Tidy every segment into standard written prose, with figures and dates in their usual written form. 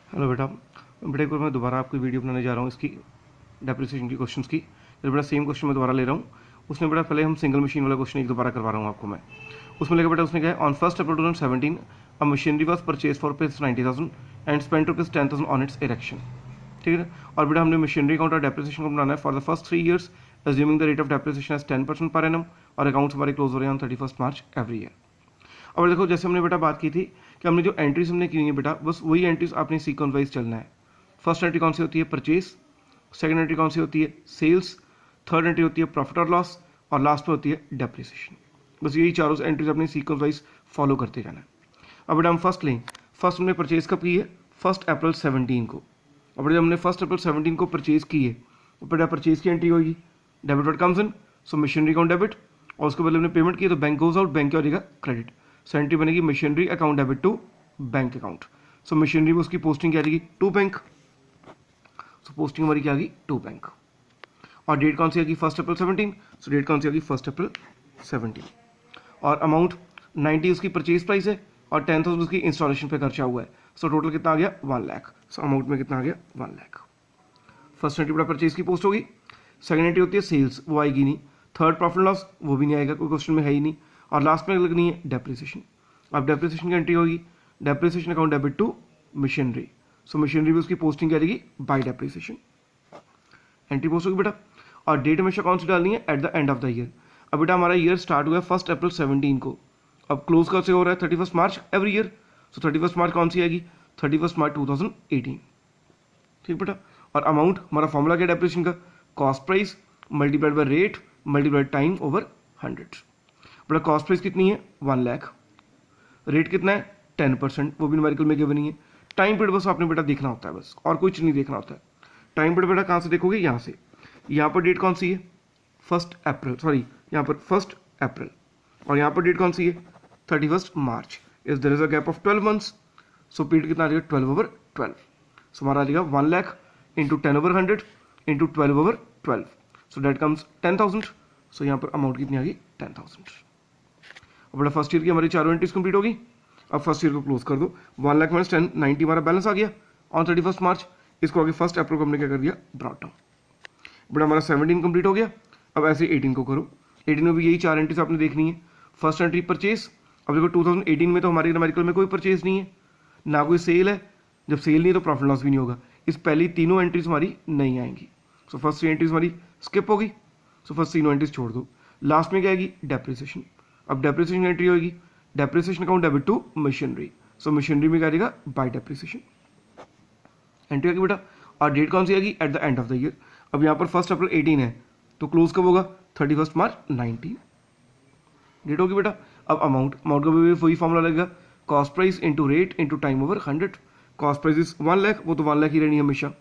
Hello बेटा। बेटा एक बार मैं दोबारा आपकी वीडियो बनाने जा रहा हूँ इसकी डेप्रिसिएशन की क्वेश्चंस की। तो बेटा सेम क्वेश्चन मैं दोबारा ले रहा हूँ। उसमें बेटा पहले हम सिंगल मशीन वाला क्वेश्चन एक दोबारा करवा रहा हूँ आपको मैं। उसमें लेकर बेटा उसमें क्या है, on 1 April 2017 a machinery was purchase for rupees 90,000 and spend rupees 10,000 on it's erection. ठीक है। और बेटा हमने मशीनरी अकाउंट और डेप्रिसिएशन को बनाना है for the first 3 years assuming the rate of depreciation as 10% per annum, और अकाउंट्स हमारे क्लोज हो रहे हैं ऑन 31 मार्च एवरी ईयर। और देखो जैसे हमने बेटा बात की थी कि हमने जो एंट्रीज हमने की है बेटा, बस वही एंट्रीज आपने सीक्वेंस वाइज चलना है। फर्स्ट एंट्री कौन सी होती है, परचेज। सेकंड एंट्री कौन सी होती है, सेल्स। थर्ड एंट्री होती है प्रॉफिट और लॉस, और लास्ट में होती है डेप्रिसिएशन। बस यही चारों एंट्रीज अपनी सीक्वेंस वाइज फॉलो करते जाना है। अब बेटा हम फर्स्ट लें। फर्स्ट हमने परचेज कब की है, 1 अप्रैल 17 को। और जब हमने 1 अप्रैल 17 को परचेज की है तो बेटा परचेज की एंट्री होगी, debit what comes in, so machinery account debit, और उसके बाद हमने पेमेंट की तो बैंक गोज आउट, बैंक क्या हो जाएगा क्रेडिट। सो एंट्री बनेगी machinery account debit to bank account. So machinery में उसकी पोस्टिंग क्या आ जाएगी, टू बैंक। सो पोस्टिंग हमारी क्या आ गई, टू बैंक। और डेट कौन सी आ गई, 1 अप्रैल 17। सो डेट कौन सी आ गई, 1 अप्रैल 17। और अमाउंट 90 उसकी परचेज प्राइस है और 10,000 उसकी इंस्टॉलेशन पे खर्चा हुआ है। सो टोटल कितना आ गया, 1 लाख। सो अमाउंट में कितना आ गया, 1 लाख। फर्स्ट एंट्री बड़ा परचेज की पोस्ट होगी। सेकंड एंट्री होती है सेल्स, वो आएगी नहीं। थर्ड प्रॉफिट लॉस, वो भी नहीं आएगा, कोई क्वेश्चन में है ही नहीं। और लास्ट में लगनी है डेप्रिसिएशन। अब डेप्रिसिएशन की एंट्री होगी, depreciation account debit to machinery. So machinery में उसकी पोस्टिंग क्या रहेगी, बाय डेप्रिसिएशन। एंट्री पोस्ट होगी बेटा। और डेट हमेशा कौन सी डालनी है, at the end of the year. अब बेटा हमारा ईयर स्टार्ट हुआ है 1 अप्रैल 17 को, अब क्लोज कब से हो रहा है, 31 मार्च एवरी ईयर। सो 31 मार्च कौन सी आएगी, 31 मार्च 2018। ठीक बेटा। और अमाउंट हमारा फॉर्मूला क्या डेप्रिसिएशन का, cost price multiplied by rate multiplied time over 100। बेटा कॉस्ट प्राइस कितनी है, 1 लाख। रेट कितना है, 10%, वो भी न्यूमेरिकल में गिवन नहीं है। टाइम पीरियड बस आपने बेटा देखना होता है, बस और कुछ नहीं देखना होता है। टाइम पीरियड बेटा कहाँ से देखोगे, यहाँ से। यहाँ पर डेट कौन सी है, 1 अप्रैल, सॉरी यहाँ पर 1 अप्रैल, और यहाँ पर डेट कौन सी है, 31 मार्च। Is there is a gap of 12 months. So period कितना आ जाएगा, 12/12। सो हमारा आ जाएगा 1 lakh into 10/100 into 12/12। So date comes 10,000। So यहाँ पर अमाउंट कितनी आ गई, 10,000। अब बेटा फर्स्ट ईयर की हमारी चारों एंट्रीज कंप्लीट होगी। अब फर्स्ट ईयर को क्लोज कर दो, 1 लाख माइनस 10, 90 हमारा बैलेंस आ गया ऑन 31 मार्च। इसको आगे 1 अप्रैल को हमने क्या कर दिया, ब्रॉट डाउन। बेटा हमारा 17 कंप्लीट हो गया। अब ऐसे 18 को करो। 18 में भी यही चार एंट्रीज आपने देखनी है। First entry purchase. अब देखो 2018 में तो हमारी न्यूमेरिकल में कोई परचेज नहीं है, ना कोई सेल है। जब सेल नहीं है तो प्रॉफिट लॉस भी नहीं होगा। इस पहली तीनों एंट्रीज हमारी नहीं आएंगी। सो फर्स्ट 3 एंट्रीज हमारी स्किप होगी। सो फर्स्ट तीनों एंट्रीज छोड़ दो। लास्ट में क्या आएगी, डेप्रिसिएशन। अब डेप्रिसिएशन एंट्री होगी, depreciation account debit to machinery. So machinery में क्या आएगा, बाय डेप्रिसिएशन एंट्री आएगी बेटा। और डेट कौन सी आएगी, at the end of the year. अब यहाँ पर 1 अप्रैल 18 है तो क्लोज कब होगा, 31 मार्च 19 डेट होगी बेटा। अब अमाउंट का भी वही फॉर्मूला लगेगा, cost price into rate into time over 100। Cost price is 1 lakh, वो तो 1 लाख ही रहनी है हमेशा,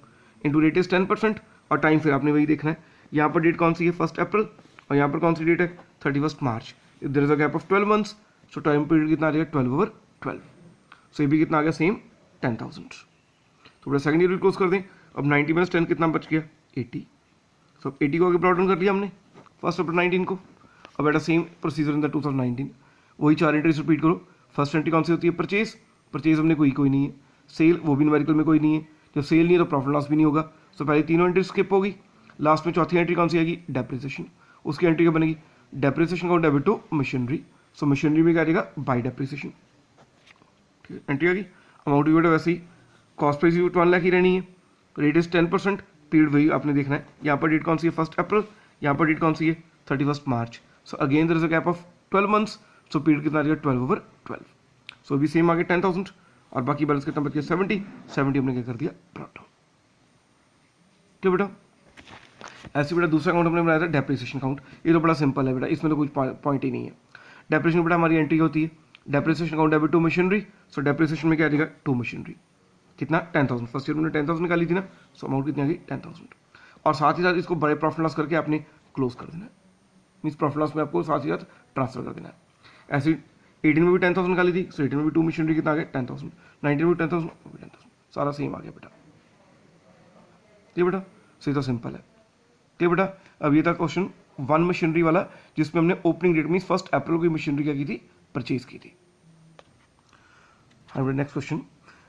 इंटू रेट इज 10%, और टाइम फिर आपने वही देखना है। यहाँ पर डेट कौन सी है, 1 अप्रैल, और यहाँ पर कौन सी डेट है, 31 मार्च। If there is a gap of 12 months, so time period कितना आ जाएगा, 12/12। सो ये भी कितना आ गया, सेम 10,000। तो बेटा सेकंड ईयर भी क्लोज कर दें। अब 90 माइनस 10 कितना बच गया, 80। सो 80 को आगे ब्रॉट डाउन कर लिया हमने 1 अप्रैल 19 को। अब बेटा सेम प्रोसीजर इन द 2019, वही चार एंट्रीज रिपीट करो। फर्स्ट एंट्री कौन सी होती है, परचेज। परचेज हमने कोई नहीं है। सेल, वो भी न्यूमेरिकल में कोई नहीं है। जब सेल नहीं है तो प्रॉफिट लॉस भी नहीं होगा। सो पहले तीनों एंट्री स्किप होगी। लास्ट में चौथी एंट्री कौन सी आएगी, डेप्रिसिएशन। उसकी एंट्री क्या बनेगी, डेप्रिसिएशन का debit to machinery. So machinery में क्या आएगा, बाय डेप्रिसिएशन। ठीक है, एंट्री आ गई। अमाउंट भी बेटा वैसे ही, कॉस्ट प्राइस भी 1 लाख ही रहनी है, रेट इज 10%, पीरियड वही आपने देखना है। यहाँ पर डेट कौन सी है, 1 अप्रैल, यहाँ पर डेट कौन सी है, 31 मार्च। So again there is a gap of 12 months. So period कितना आ जाएगा, 12/12। सो भी सेम आगे 10,000, और बाकी बैलेंस कितना बच गया, 70 हमने क्या कर दिया, ब्रॉट डाउन। ठीक बेटा। ऐसे बेटा दूसरा अकाउंट हमने बनाया था डेप्रिसिएशन अकाउंट। ये तो बड़ा सिंपल है बेटा, इसमें तो कुछ पॉइंट ही नहीं है। डेप्रिसिएशन बेटा हमारी एंट्री होती है, depreciation account debit to machinery. So depreciation में क्या आ जाएगा, टू मशीनरी। कितना, 10,000। फर्स्ट ईयर में 10,000 निकाली थी ना, सो अमाउंट कितनी आ गई, 10,000। और साथ ही साथ इसको बड़े प्रॉफिट लॉस करके आपने क्लोज कर देना है, मीन्स प्रॉफिट लॉस में आपको साथ ही साथ ट्रांसफर कर देना है। ऐसे 18 में भी 10,000 निकाली थी, सो 18 में भी टू मशीनरी कितना आ गया, 10,000। 19 में भी 10,000, 10,000, सारा सेम आ गया बेटा। ठीक बेटा, सही तो सिंपल है। ठीक बेटा। अब ये था क्वेश्चन 1 मशीनरी वाला, जिसमें हमने ओपनिंग डेट मीन 1 अप्रैल की मशीनरी क्या की थी, परचेज की थी। नेक्स्ट क्वेश्चन,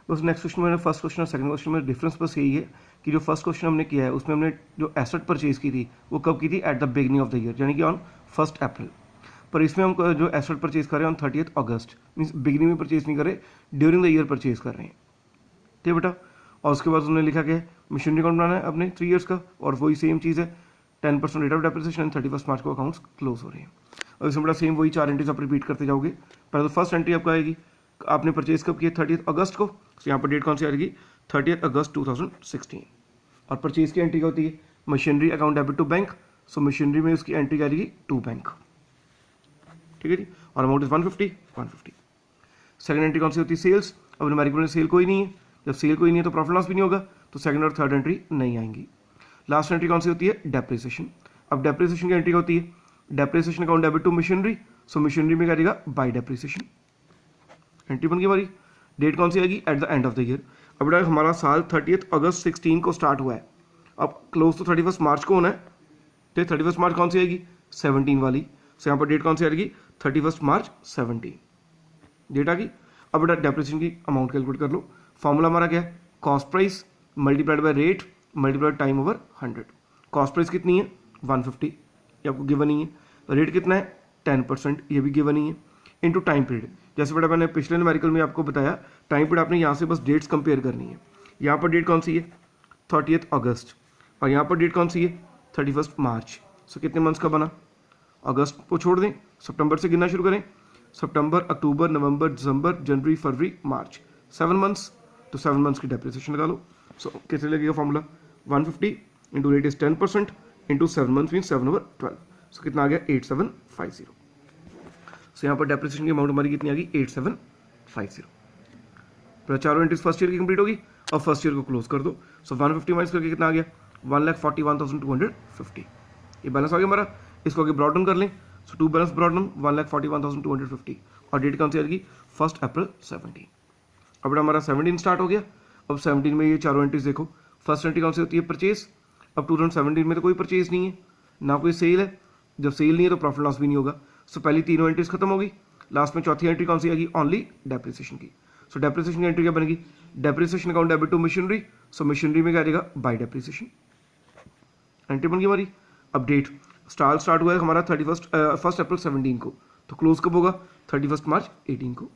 बस नेक्स्ट क्वेश्चन में फर्स्ट क्वेश्चन और सेकंड क्वेश्चन में डिफरेंस बस यही है कि जो फर्स्ट क्वेश्चन हमने किया है उसमें हमने जो एसेट परचेज की थी वो कब की थी, at the beginning of the year, यानी कि ऑन 1 अप्रैल। पर इसमें हम जो एसेट परचेज कर रहे हैं ऑन 30 अगस्त, मीन्स बिगिनिंग में परचेज नहीं कर रहे, ड्यूरिंग द ईयर परचेज कर रहे हैं, ठीक है बेटा। और उसके बाद उन्होंने लिखा कि मशीनरी अकाउंट बनाना है अपने 3 ईयर्स का, और वही सेम चीज़ है 10% रेट ऑफ डेप्रिसिएशन एंड 31 मार्च को अकाउंट्स क्लोज हो रहे हैं। और इसमें बड़ा सेम वही 4 एंट्रीज आप रिपीट करते जाओगे। पहले तो फर्स्ट एंट्री आपका आएगी, आपने परचेज कब किया, 30 अगस्त को, तो यहाँ पर डेट कौन सी आएगी, 30 अगस्त 2016। और परचेज की एंट्री क्या होती है, machinery account debit to bank, so machinery में उसकी एंट्री क्या आएगी, टू बैंक, ठीक है जी। और अमाउंट इज 150। सेकंड एंट्री कौन सी होती है, सेल्स। अब न्यूमेरिकल में सेल कोई नहीं है, जब सेल कोई नहीं है तो प्रॉफिट लॉस भी नहीं होगा, तो सेकंड और थर्ड एंट्री नहीं आएंगी। लास्ट एंट्री कौन सी होती है, डेप्रिसिएशन। अब डेप्रिसिएशन की एंट्री होती है, depreciation account debit to machinery, so machinery में क्या आएगा, बाय डेप्रिसिएशन, एंट्री बन गई हमारी। डेट कौन सी आएगी, at the end of the year. अब बेटा हमारा साल 30 अगस्त 16 को स्टार्ट हुआ है, अब क्लोज तो 31 मार्च को होना है, तो 31 मार्च कौन सी आएगी, 17 वाली, सो यहाँ पर डेट कौन सी आएगी, 31 मार्च 17 डेट आ गई। अब बेटा डेप्रिसिएशन की अमाउंट कैलकुलेट कर लो। फॉर्मूला हमारा क्या है, cost price multiplied by rate multiplied time over 100। Cost price कितनी है, 150, ये आपको गिवन ही है। रेट कितना है, 10%, ये भी गिवन ही है, इनटू टाइम पीरियड। जैसे बेटा मैंने पिछले न्यूमेरिकल में आपको बताया, टाइम पीरियड आपने यहाँ से बस डेट्स कंपेयर करनी है। यहाँ पर डेट कौन सी है, 30 अगस्त, और यहाँ पर डेट कौन सी है, 31 मार्च। सो कितने मंथ्स का बना, अगस्त को छोड़ दें, सितंबर से गिनना शुरू करें, सितंबर, अक्टूबर, नवंबर, दिसंबर, जनवरी, फरवरी, मार्च, 7 मंथ्स, तो 7 मंथ्स की डेप्रिसिएशन लगा लो। सो कैसे लगेगा formula, 150 into rate is 10% into 7 months mean 7/12, सो कितना आ गया, 8750। सो यहाँ पर डेप्रिसिएशन की अमाउंट हमारी कितनी आ गई, 8750। तो चारों एंट्रीज फर्स्ट ईयर की कंप्लीट होगी, और फर्स्ट ईयर को क्लोज कर दो। सो 150 माइनस करके कितना आ गया, 1,41,250, ये बैलेंस आ गया हमारा। इसको आगे ब्रॉड डाउन कर लें, सो टू बैलेंस ब्रॉड डाउन 1,41,250, और डेट कौन सी आएगी, 1 अप्रैल 17। अब हमारा 17 स्टार्ट हो गया। अब 17 में ये चारों एंट्रीज देखो, फर्स्ट एंट्री कौन सी होती है, परचेज। अब 2017 में तो कोई परचेज नहीं है, ना कोई सेल है, जब सेल नहीं है तो प्रॉफिट लॉस भी नहीं होगा। सो पहली तीनों एंट्रीज खत्म हो गई। लास्ट में चौथी एंट्री कौन सी आएगी, ओनली डेप्रिसिएशन की। सो डेप्रिसिएशन की एंट्री क्या बनेगी, depreciation account debit to machinery, so machinery में क्या आएगा, बाय डेप्रिसिएशन, एंट्री बन गई हमारी। अब डेट स्टार्ट हुआ है हमारा 1 अप्रैल 17 को, तो क्लोज कब होगा, 31 मार्च 18 को,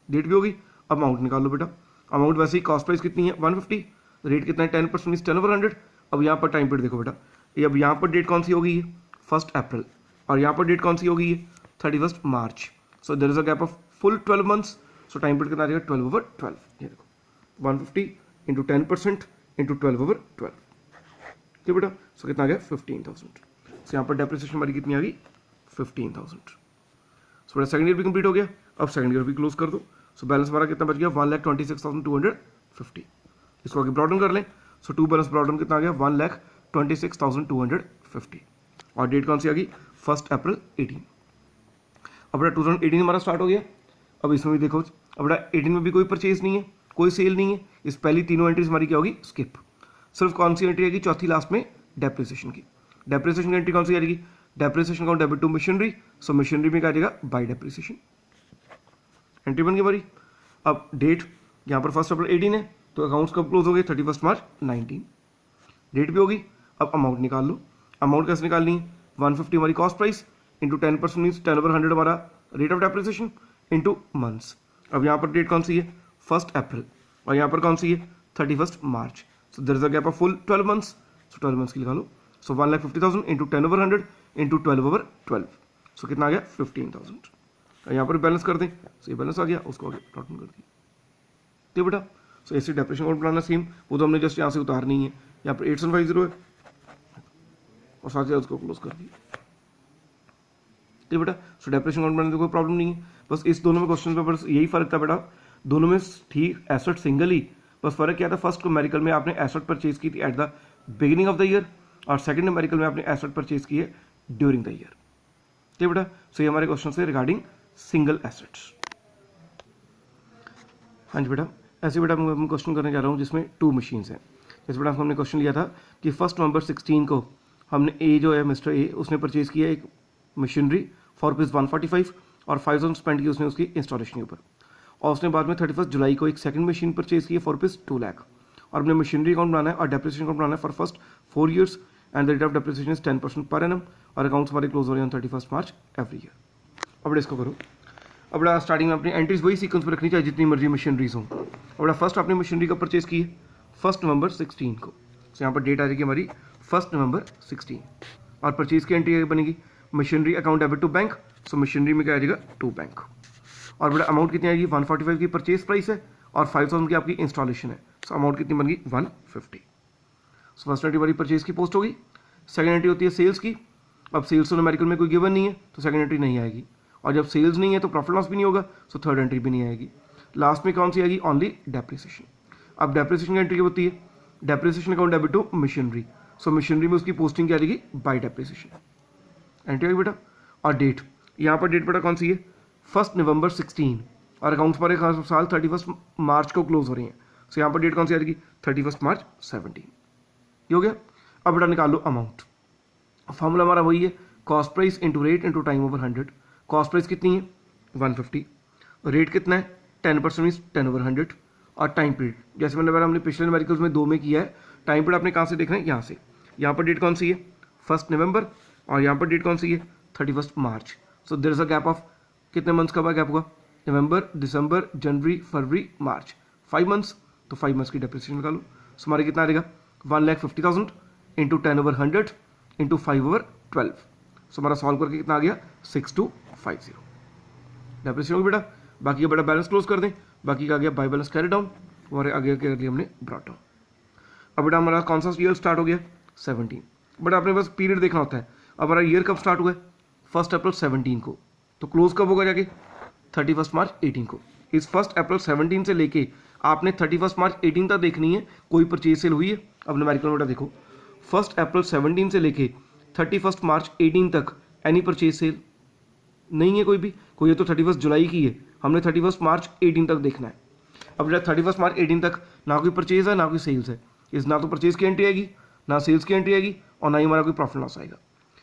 डेट भी होगी। अब अमाउंट निकाल लो बेटा। अमाउंट वैसे ही, कॉस्ट प्राइस कितनी है, 150, रेट कितना है, 10% मीन 10/100। अब यहाँ पर टाइम पीरियड देखो बेटा, ये अब यहाँ पर डेट कौन सी हो गई है, 1 अप्रैल, और यहाँ पर डेट कौन सी हो गई है, 31 मार्च। So there is a gap of full 12 months. So time period कितना आ जाएगा, 12/12, ये देखो 150 इंटू 10% इंटू 12/12, ठीक बेटा। सो कितना आ गया, 15,000। सो यहाँ पर डेप्रिसिएशन हमारी कितनी आ गई, 15,000। सो बेटा सेकंड ईयर भी कंप्लीट हो गया। अब सेकंड ईयर भी क्लोज कर दो। सो बैलेंस हमारा कितना बच गया, 1,26,250। इसको आगे ब्रॉड डाउन कर लें। सो टू बैलेंस ब्रॉड डाउन कितना आ गया, 1,26,250, और डेट कौन सी आ गई, 1 अप्रैल 18। अब बेटा 2018 हमारा स्टार्ट हो गया। अब इसमें भी देखो, अब बेटा 18 में भी कोई परचेज नहीं है, कोई सेल नहीं है, इस पहली तीनों एंट्रीज हमारी क्या होगी, स्किप। सिर्फ कौन सी एंट्री आएगी, चौथी लास्ट में, डेप्रिसिएशन की। डेप्रिसिएशन की एंट्री कौन सी आएगी, depreciation account debit to machinery, so machinery में क्या आ जाएगा, बाय डेप्रिसिएशन, एंट्री बन गई हमारी। अब डेट यहाँ पर 1 अप्रैल 18 है, तो अकाउंट्स कब क्लोज हो गए, 31 मार्च 19, डेट भी होगी। अब अमाउंट निकाल लो। अमाउंट कैसे निकालनी है, 150 हमारी कॉस्ट प्राइस इंटू 10% मीन्स 10/100 हमारा rate of depreciation into months. अब यहाँ पर डेट कौन सी है, 1 अप्रैल, और यहाँ पर कौन सी है, 31 मार्च। So there is a gap of full 12 months. So 12 months की निकालो। सो 1,50,000 इंटू 10/100 इंटू 12/12, सो कितना आ गया, 15,000। यहाँ पर बैलेंस कर दें, सो ये बैलेंस आ गया, उसको आगे डॉट कर दिया, ठीक बेटा। सो ऐसे डेप्रिसिएशन अकाउंट बनाना सेम, वो तो हमने जस्ट यहाँ से उतारनी है। यहाँ पर 8750 है, और साथ ही उसको क्लोज कर दिया, ठीक बेटा। सो डेप्रिसिएशन अकाउंट बनाने में कोई प्रॉब्लम नहीं है। बस इस दोनों में क्वेश्चन पेपर यही फर्क था बेटा, दोनों में ठीक एसेट सिंगल ही, बस फर्क क्या था, फर्स्ट न्यूमेरिकल में आपने एसेट परचेज की थी at the beginning of the year, और सेकंड न्यूमेरिकल में आपने एसेट परचेज की है ड्यूरिंग द ईयर, ठीक बेटा। सो ये हमारे क्वेश्चन से रिगार्डिंग सिंगल एसेट्स। हाँ जी बेटा, ऐसे बेटा मैं क्वेश्चन करने जा रहा हूँ जिसमें 2 मशीन्स हैं। जैसे बेटा हमने क्वेश्चन लिया था कि 1 नवंबर 16 को हमने ए जो है मिस्टर ए, उसने परचेज किया एक मशीनरी फॉर रुपीज़ 145, और 5,000 स्पेंड की उसने उसकी इंस्टॉलेशन के ऊपर। और उसने बाद में 31 जुलाई को एक सेकंड मशीन परचेज की है फॉर रुपीज़ 2 लाख, और अपने मशीनरी अकाउंट बनाना है और डेप्रिसिएशन अकाउंट बनाना है for first 4 years and the rate of depreciation is 10% per annum, और अकाउंट्स हमारे क्लोज हो रहे हैं 31 मार्च एवरी ईयर। अब इसको करो। अब बड़ा स्टार्टिंग में अपनी एंट्रीज वही सीक्वेंस में रखनी चाहिए जितनी मर्जी मशीनरीज हों। अब बड़ा फर्स्ट अपनी मशीनरी का परचेज की है 1 नवंबर 16 को, तो यहाँ पर डेट आ जाएगी हमारी 1 नवंबर 16, और परचेज की एंट्री बनेगी machinery account debit to bank, so machinery में क्या आ जाएगा टू बैंक, और बड़ा अमाउंट कितनी आएगी 145 की परचेज प्राइस है और 5000 की आपकी इंस्टॉलेशन है, सो अमाउंट कितनी बन गई 150। सो फर्स्ट एंट्री हमारी परचेज की पोस्ट होगी। सेकंड एंट्री होती है सेल्स की। अब सेल्स तो न्यूमेरिकल में कोई गिवन नहीं है तो सेकंड एंट्री नहीं आएगी, और जब सेल्स नहीं है तो प्रॉफिट लॉस भी नहीं होगा, सो थर्ड एंट्री भी नहीं आएगी। लास्ट में कौन सी आएगी ओनली डेप्रिसिएशन। अब डेप्रिसिएशन की एंट्री होती है depreciation account debit to machinery, so machinery में उसकी पोस्टिंग क्या आएगी बाय डेप्रिसिएशन एंट्री आएगी बेटा। और डेट यहाँ पर डेट बेटा कौन सी है 1 नवंबर 16, और अकाउंट्स पर एक साल 31 मार्च को क्लोज हो रही हैं, सो यहाँ पर डेट कौन सी आएगी 31 मार्च 17। ये हो गया। अब बेटा निकाल लो अमाउंट। फॉर्मूला हमारा वही है cost price into rate into time over 100। Cost price कितनी है 150, रेट कितना है 10% मीन्स 10 ओवर 100, और टाइम पीरियड जैसे मैंने बताया हमने पिछले न्यूमेरिकल्स में 2 में किया है। टाइम पीरियड आपने कहाँ से देखना है यहाँ से। यहाँ पर डेट कौन सी है 1 नवंबर, और यहाँ पर डेट कौन सी है 31 मार्च, so there is a gap of कितने मंथ्स का गैप होगा नवंबर दिसंबर जनवरी फरवरी मार्च 5 मंथ्स, तो 5 मंथ्स की डेप्रिसिएशन निकालो। सो हमारे कितना आ जाएगा 1,50,000 इंटू 10 ओवर 100 इंटू 5 ओवर 12, सो हमारा सॉल्व करके कितना आ गया 6250 डेप्रिसिएशन होगी बेटा। बाकी का बेटा बैलेंस क्लोज कर दें, बाकी का आ गया बाय बैलेंस कैरी डाउन, और आगे कर लिया हमने ब्रॉट डाउन। अब बेटा हमारा कौन सा ईयर स्टार्ट हो गया 17, बट आपने बस पीरियड देखना होता है। अब हमारा ईयर कब स्टार्ट हुआ है 1 अप्रैल 17 को, तो क्लोज कब होगा जाके 31 मार्च 18 को। इस 1 अप्रैल 17 से लेके आपने 31 मार्च 18 तक देखनी है कोई परचेज सेल हुई है। अब न्यूमेरिकल बेटा देखो 1 अप्रैल 17 से लेके 31 मार्च 18 तक एनी परचेज सेल नहीं है कोई भी, कोई है तो 31 जुलाई की है, हमने 31 मार्च 18 तक देखना है। अब जब 31 मार्च 18 तक ना कोई परचेज है ना कोई सेल्स है, इस ना तो परचेज की एंट्री आएगी ना सेल्स की एंट्री आएगी और ना ही हमारा कोई प्रॉफिट लॉस आएगा,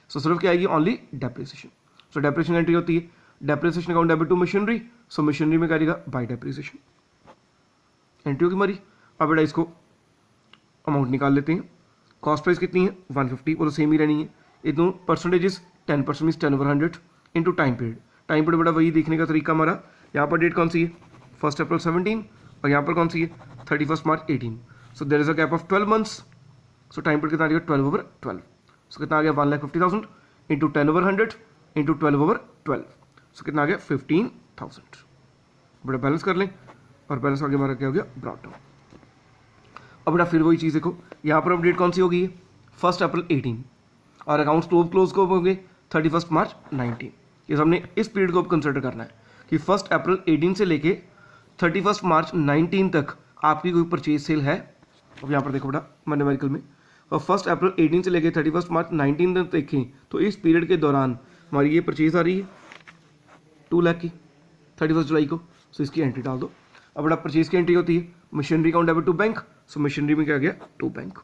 सो सिर्फ क्या आएगी only depreciation. So depreciation entry होती है depreciation account debit to machinery, so machinery में क्या आएगा बाय डेप्रिसिएशन एंट्री होगी हमारी। अब बेटा इसको अमाउंट निकाल लेते हैं। कॉस्ट प्राइस कितनी है 150, वो तो सेम ही रहनी है। ये दोनों percentages 10% means 10 over 100 into time period. Time period बड़ा वही देखने का तरीका हमारा, यहाँ पर डेट कौन सी है 1 अप्रैल 17 और यहाँ पर कौन सी है 31 March 18, so there is a gap of 12 months, so time period कितना आ गया 12 ओवर 12, सो कितना आ गया 1,50,000 इंटू 10 ओवर 100 इंटू 12 ओवर 12, सो कितना आ गया 15,000। बड़ा बैलेंस कर लें, और बैलेंस आगे हमारा क्या हो गया ब्रॉट डाउन। अब बेटा फिर वही चीज़ देखो, यहाँ पर अपडेट कौन सी होगी 1 अप्रैल 18, और अकाउंट्स क्लोज कब होंगे 31 मार्च 19। ये हमने इस पीरियड को अब कंसिडर करना है कि 1 अप्रैल 18 से लेके 31 मार्च 19 तक आपकी कोई परचेज सेल है। अब यहाँ पर देखो बेटा न्यूमेरिकल में, और 1 अप्रैल 18 से लेके 31 मार्च 19 तक देखें तो इस पीरियड के दौरान हमारी ये परचेज आ रही है 2 लाख की 31 जुलाई को, सो इसकी एंट्री डाल दो। अब बड़ा परचेज की एंट्री होती है machinery account debit to bank, so machinery में क्या आ गया टू बैंक,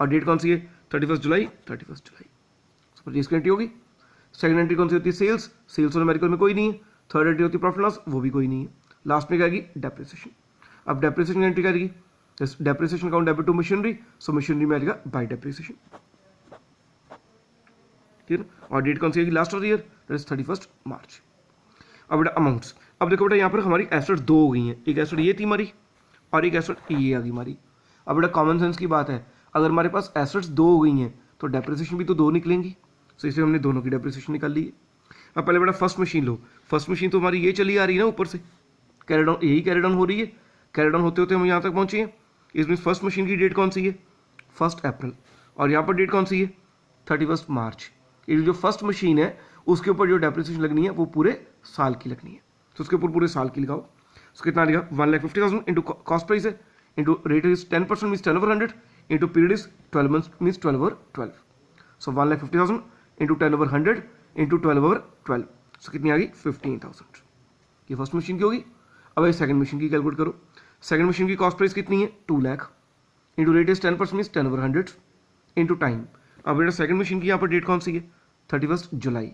और डेट कौन सी है 31 जुलाई, सो परचेज की एंट्री होगी। सेकंड एंट्री कौन सी होती है सेल्स, सेल्स और न्यूमेरिकल में कोई नहीं है। थर्ड एंट्री होती है प्रॉफिट लॉस, वो भी कोई नहीं है। लास्ट में क्या आएगी डेप्रिसिएशन। अब डेप्रिसिएशन एंट्री क्या आएगी depreciation account debit to machinery, so machinery में आएगा बाय डेप्रिसिएशन, ठीक है। और डेट कौन सी आएगी last of the year, that is 31 मार्च। अब बेटा अमाउंट्स, अब देखो बेटा यहाँ पर हमारी एसेट 2 हो गई हैं, एक एसेट ये थी हमारी और एक एसेट ये आ गई हमारी। अब बेटा कॉमन सेंस की बात है, अगर हमारे पास एसेट्स 2 हो गई हैं तो डेप्रिसिएशन भी तो 2 निकलेंगी, सो इसलिए हमने दोनों की डेप्रिसिएशन निकाल ली है। अब पहले बेटा फर्स्ट मशीन लो, फर्स्ट मशीन तो हमारी ये चली आ रही है ना ऊपर से, कैरी डाउन यही कैरी डाउन हो रही है, कैरी डाउन होते होते हम यहाँ तक पहुँचे हैं। इसमें फर्स्ट मशीन की डेट कौन सी है 1 अप्रैल, और यहाँ पर डेट कौन सी है 31 मार्च। ये जो फर्स्ट मशीन है उसके ऊपर जो डेप्रिसिएशन लगनी है वो पूरे साल की लगनी है, तो उसके ऊपर पूरे साल की लगाओ। तो कितना लिखा 1,50,000 इंटू कॉस्ट प्राइस है into rate is 10% means 10 over 100 into period is 12 months means 12 over 12, so 1,50,000 into 10 over 100 into 12 over 12, सो कितनी आ गई 15,000। ये फर्स्ट मशीन की होगी। अब ये सेकंड मशीन की कैलकुलेट करो। सेकंड मशीन की कॉस्ट प्राइस कितनी है 2 lakh into rate is 10% means 10 over 100 into time. अब बेटा सेकंड मशीन की यहाँ पर डेट कौन सी है 31 जुलाई,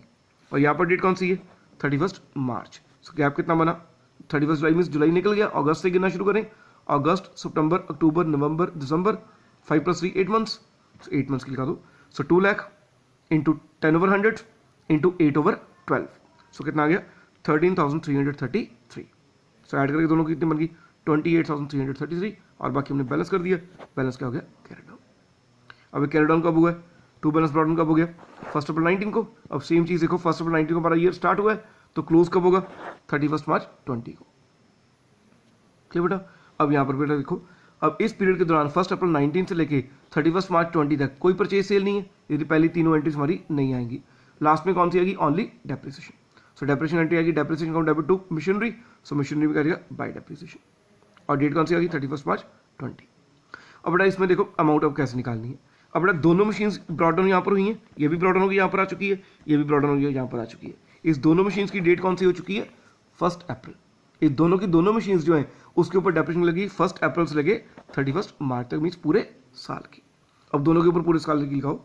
और यहाँ पर डेट कौन सी है 31 मार्च, सो गैप कितना बना 31 जुलाई मीन्स जुलाई निकल गया, अगस्त से गिनना शुरू करें, अगस्त, सितंबर, अक्टूबर, नवंबर, दिसंबर, 5 + 3 8 मंथ्स, 8 मंथ्स की लिखा दो। सो 2 लाख इंटू 10/100 इंटू 8/12, सो कितना आ गया 13,333। सो ऐड करके दोनों की कितनी बन गई 28,333 और बाकी हमने बैलेंस कर दिया, बैलेंस क्या हो गया कैरी डाउन। अब कैरी डाउन कब हुआ है, टू बैलेंस ब्रॉट डाउन कब हो गया 1 अप्रैल 19 को। अब सेम चीज़ देखो 1 अप्रैल 19 को हमारा ईयर स्टार्ट हुआ है तो क्लोज कब होगा 31 मार्च 20 को। क्लियर बेटा। अब यहाँ पर बेटा देखो अब इस पीरियड के दौरान 1 अप्रैल 19 से लेके 31 मार्च 20 तक कोई परचेज सेल नहीं है, यदि पहली तीनों एंट्रीज हमारी नहीं आएंगी। लास्ट में कौन सी आएगी only depreciation. So depreciation entry आएगी, depreciation account debit to machinery, so machinery भी करेगा बाय डेप्रिसिएशन। और डेट कौन सी आएगी 31 मार्च 20। अब बेटा इसमें देखो अमाउंट अब कैसे निकालनी है। अब बेटा दोनों मशीन ब्रॉट डाउन यहाँ पर हुई हैं, ये भी ब्रॉट डाउन होगी यहाँ पर आ चुकी है, ये भी ब्रॉट डाउन होगी यहाँ पर आ चुकी है। इस दोनों मशीन की डेट कौन सी हो चुकी है 1 अप्रैल। इस दोनों की दोनों मशीन जो है उसके ऊपर डेप्रिसिएशन लगी 1 अप्रैल से लगे 31 मार्च तक, मीन्स पूरे साल की। अब दोनों के ऊपर पूरे साल की लिखाओ।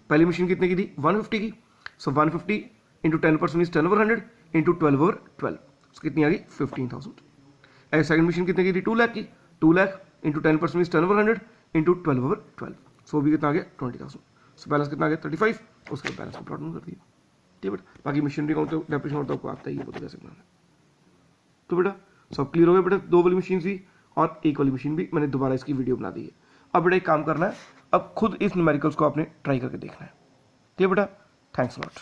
पहली मशीन कितने की थी 150 की, सो 150 इंटू 10% मीन्स 10/100 इंटू 12/12, कितनी आ गई 15,000। सेकंड मशीन कितने की थी 2 लाख की, 2 लाख इंटू 10% मीन्स 10/100 इंटू 12/12, सो भी कितना आ गया 20,000। सो बैलेंस कितना आ गया 35, उसके बैलेंस को प्लॉट कर दिया। ठीक है बेटा, बाकी मशीनरी का तो डेप्रिसिएशन होता है आपको आता ही है, वो तो कैसे बनाना है। तो बेटा सब क्लियर हो गया बेटा, 2 वाली मशीन भी और 1 वाली मशीन भी, मैंने दोबारा इसकी वीडियो बना दी है। अब बेटा एक काम करना है, अब खुद इस न्यूमेरिकल्स को आपने ट्राई करके देखना है। ठीक है बेटा, थैंक्स लॉट।